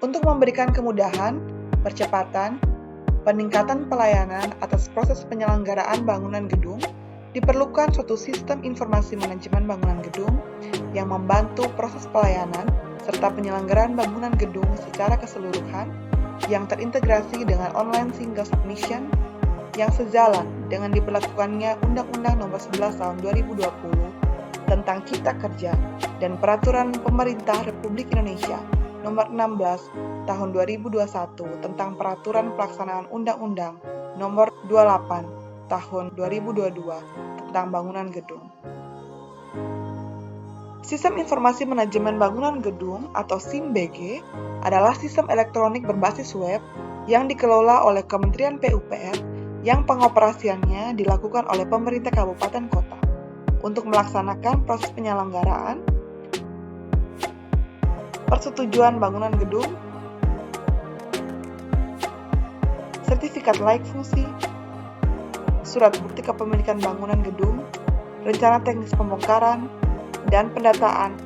Untuk memberikan kemudahan, percepatan, peningkatan pelayanan atas proses penyelenggaraan bangunan gedung, diperlukan suatu sistem informasi manajemen bangunan gedung yang membantu proses pelayanan serta penyelenggaraan bangunan gedung secara keseluruhan yang terintegrasi dengan online single submission yang sejalan dengan diberlakukannya Undang-Undang Nomor 11 Tahun 2020 tentang Cipta Kerja dan Peraturan Pemerintah Republik Indonesia Nomor 16 Tahun 2021 tentang Peraturan Pelaksanaan Undang-Undang Nomor 28 Tahun 2022 tentang Bangunan Gedung. Sistem Informasi Manajemen Bangunan Gedung atau SIMBG adalah sistem elektronik berbasis web yang dikelola oleh Kementerian PUPR yang pengoperasiannya dilakukan oleh pemerintah kabupaten kota untuk melaksanakan proses penyelenggaraan, persetujuan bangunan gedung, sertifikat layak fungsi, surat bukti kepemilikan bangunan gedung, rencana teknis pembongkaran, dan pendataan.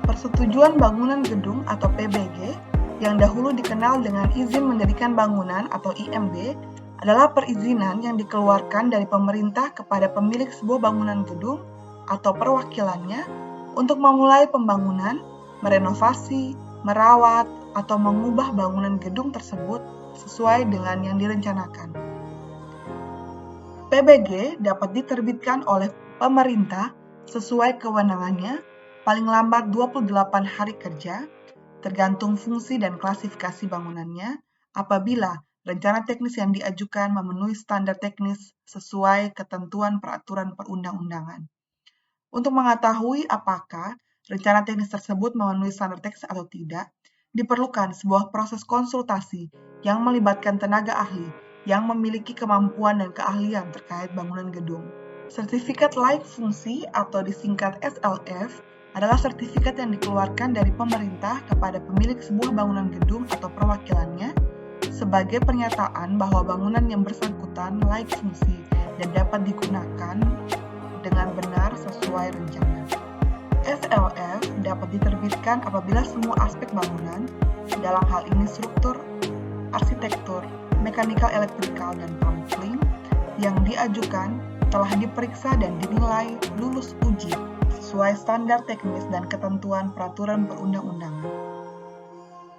Persetujuan bangunan gedung atau PBG yang dahulu dikenal dengan izin mendirikan bangunan atau IMB adalah perizinan yang dikeluarkan dari pemerintah kepada pemilik sebuah bangunan gedung atau perwakilannya untuk memulai pembangunan, merenovasi, merawat, atau mengubah bangunan gedung tersebut sesuai dengan yang direncanakan. PBG dapat diterbitkan oleh pemerintah sesuai kewenangannya paling lambat 28 hari kerja, tergantung fungsi dan klasifikasi bangunannya, apabila rencana teknis yang diajukan memenuhi standar teknis sesuai ketentuan peraturan perundang-undangan. Untuk mengetahui apakah rencana teknis tersebut memenuhi standar teknis atau tidak, diperlukan sebuah proses konsultasi yang melibatkan tenaga ahli yang memiliki kemampuan dan keahlian terkait bangunan gedung. Sertifikat layak fungsi atau disingkat SLF adalah sertifikat yang dikeluarkan dari pemerintah kepada pemilik sebuah bangunan gedung atau perwakilannya sebagai pernyataan bahwa bangunan yang bersangkutan layak fungsi dan dapat digunakan dengan benar sesuai rencana. SLF dapat diterbitkan apabila semua aspek bangunan, dalam hal ini struktur, arsitektur, mekanikal elektrikal, dan plumbing yang diajukan telah diperiksa dan dinilai lulus uji sesuai standar teknis dan ketentuan peraturan perundang-undangan.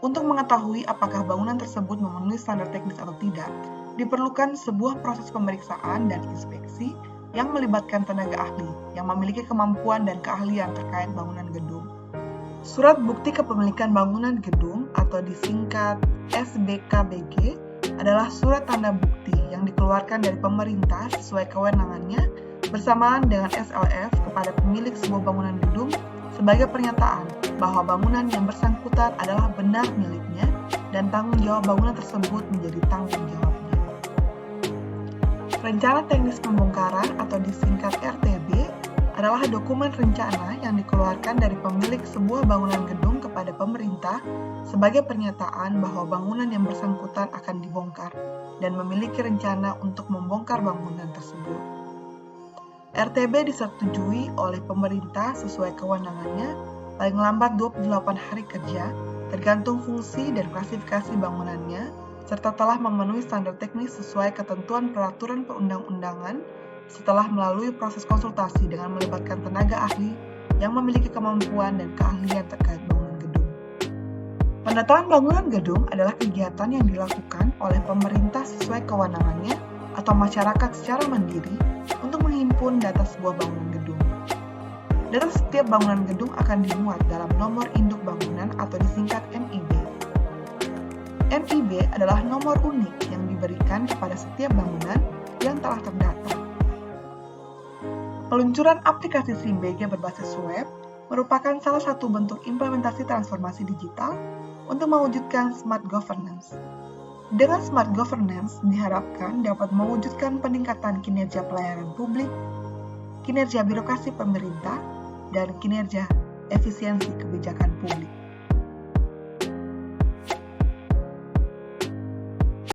Untuk mengetahui apakah bangunan tersebut memenuhi standar teknis atau tidak, diperlukan sebuah proses pemeriksaan dan inspeksi yang melibatkan tenaga ahli yang memiliki kemampuan dan keahlian terkait bangunan gedung. Surat Bukti Kepemilikan Bangunan Gedung atau disingkat SBKBG adalah surat tanda bukti yang dikeluarkan dari pemerintah sesuai kewenangannya bersamaan dengan SLF kepada pemilik sebuah bangunan gedung sebagai pernyataan bahwa bangunan yang bersangkutan adalah benar miliknya dan tanggung jawab bangunan tersebut menjadi tanggung jawabnya. Rencana teknis pembongkaran atau disingkat RTB adalah dokumen rencana yang dikeluarkan dari pemilik sebuah bangunan gedung kepada pemerintah sebagai pernyataan bahwa bangunan yang bersangkutan akan dibongkar dan memiliki rencana untuk membongkar bangunan tersebut. RTB disetujui oleh pemerintah sesuai kewenangannya paling lambat 28 hari kerja, tergantung fungsi dan klasifikasi bangunannya, serta telah memenuhi standar teknis sesuai ketentuan peraturan perundang-undangan setelah melalui proses konsultasi dengan melibatkan tenaga ahli yang memiliki kemampuan dan keahlian terkait bangunan gedung. Pendataan bangunan gedung adalah kegiatan yang dilakukan oleh pemerintah sesuai kewenangannya atau masyarakat secara mandiri untuk menghimpun data sebuah bangunan gedung. Data setiap bangunan gedung akan dimuat dalam nomor induk bangunan atau disingkat NIB. NIB adalah nomor unik yang diberikan kepada setiap bangunan yang telah terdata. Peluncuran aplikasi SIMBG berbasis web merupakan salah satu bentuk implementasi transformasi digital untuk mewujudkan smart governance. Dengan smart governance diharapkan dapat mewujudkan peningkatan kinerja pelayanan publik, kinerja birokrasi pemerintah, dan kinerja efisiensi kebijakan publik.